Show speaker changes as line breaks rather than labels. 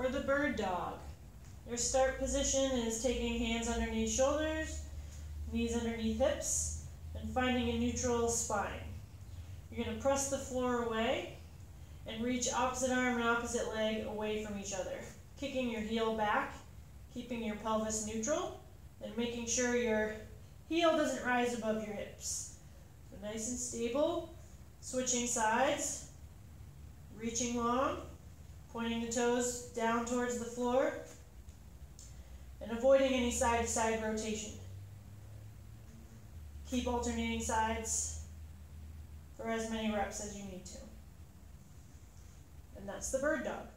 for the bird dog. Your start position is taking hands underneath shoulders, knees underneath hips, and finding a neutral spine. You're going to press the floor away and reach opposite arm and opposite leg away from each other, kicking your heel back, keeping your pelvis neutral, and making sure your heel doesn't rise above your hips. So nice and stable, switching sides, reaching long, pointing the toes down towards the floor, and avoiding any side-to-side rotation. Keep alternating sides for as many reps as you need to. And that's the bird dog.